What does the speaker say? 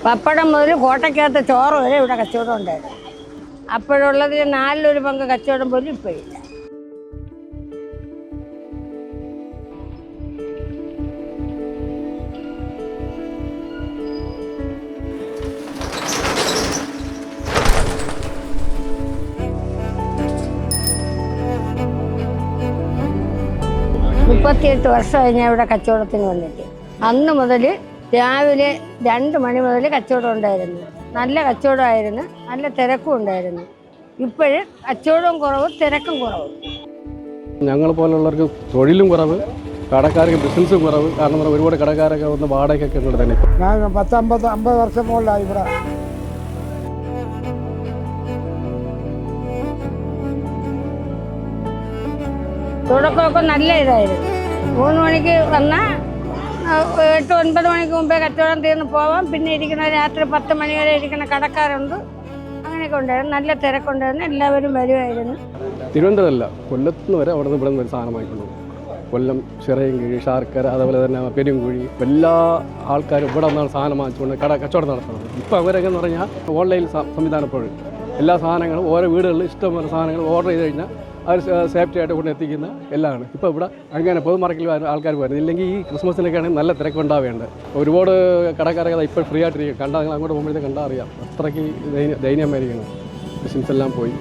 പപ്പടം മുതൽ കോട്ടയ്ക്കകത്ത് ചോറ് വരെ ഇവിടെ കച്ചവടം ഉണ്ടായിരുന്നു. അപ്പോഴുള്ളതിൽ 4 പങ്ക് കച്ചവടം പോലും ഇപ്പോഴില്ല. മുപ്പത്തിയെട്ട് വർഷമായി ഞാൻ ഇവിടെ കച്ചവടത്തിന് വന്നിട്ട്. അന്ന് മുതൽ രാവിലെ 2 മണി മുതൽ കച്ചവടം ഉണ്ടായിരുന്നു. നല്ല കച്ചവടമായിരുന്നു, നല്ല തിരക്കും ഉണ്ടായിരുന്നു. ഇപ്പോഴും കച്ചവടവും കുറവ്, തിരക്കും കുറവ്. ഞങ്ങൾ പോലുള്ളവർക്ക് തൊഴിലും കുറവ്, കടക്കാർക്ക് ബിസിനസ്സും കുറവ്. കാരണം ഒരുപാട് കടക്കാരൊക്കെ വന്ന് വാടകയ്ക്കൊക്കെ ഉണ്ട് തന്നെ. ഞാൻ 50 വർഷം മുകളിലായി ഇവിടെ. തുടക്കമൊക്കെ നല്ല ഇതായിരുന്നു. 3 മണിക്ക് വന്നാൽ 8-9 മണിക്ക് മുമ്പേ കച്ചവടം തീർന്ന് പോവാം. പിന്നെ ഇരിക്കുന്ന രാത്രി 10 മണി വരെ ഇരിക്കുന്ന കടക്കാരുണ്ട്. അങ്ങനെയൊക്കെ ഉണ്ടായിരുന്നു. നല്ല തിരക്കുണ്ടായിരുന്നു. എല്ലാവരും വരുമായിരുന്നു. തിരുവനന്തപുരമല്ല, കൊല്ലത്തുനിന്ന് വരെ അവിടെ നിന്ന് ഇവിടെ നിന്ന് ഒരു സാധനം വാങ്ങിക്കൊണ്ടു. കൊല്ലം, ചിറയൻകീഴ്, ശാർക്കര, അതുപോലെ തന്നെ പെരുങ്കുഴി, എല്ലാ ആൾക്കാരും ഇവിടെ വന്നാണ് സാധനം വാങ്ങിച്ചുകൊണ്ട് കച്ചവടം നടത്തുന്നത്. ഇപ്പോൾ അവരൊക്കെ എന്ന് പറഞ്ഞാൽ ഓൺലൈൻ സംവിധാനപ്പോഴും എല്ലാ സാധനങ്ങളും ഓരോ വീടുകളിൽ ഇഷ്ടംപോലെ സാധനങ്ങൾ ഓർഡർ ചെയ്ത് കഴിഞ്ഞാൽ അവർ സേഫ്റ്റി ആയിട്ട് കൊണ്ട് എത്തിക്കുന്ന എല്ലാമാണ്. ഇപ്പോൾ ഇവിടെ അങ്ങനെ പൊതുമാർക്കറ്റിൽ ആൾക്കാർ വരുന്നത്. ഇല്ലെങ്കിൽ ഈ ക്രിസ്മസിനൊക്കെ ആണെങ്കിൽ നല്ല തിരക്കുണ്ടാവേണ്ടത്. ഒരുപാട് കടക്കാരൊക്കെ ഇപ്പോൾ ഫ്രീ ആയിട്ടിരിക്കും. കണ്ടാൽ നിങ്ങൾ അങ്ങോട്ട് പോകുമ്പോഴത്തേക്ക് കണ്ടാൽ അറിയാം. അത്രയ്ക്ക് ദയനീയമായിരിക്കണം. ബിസിനസ് എല്ലാം പോയി.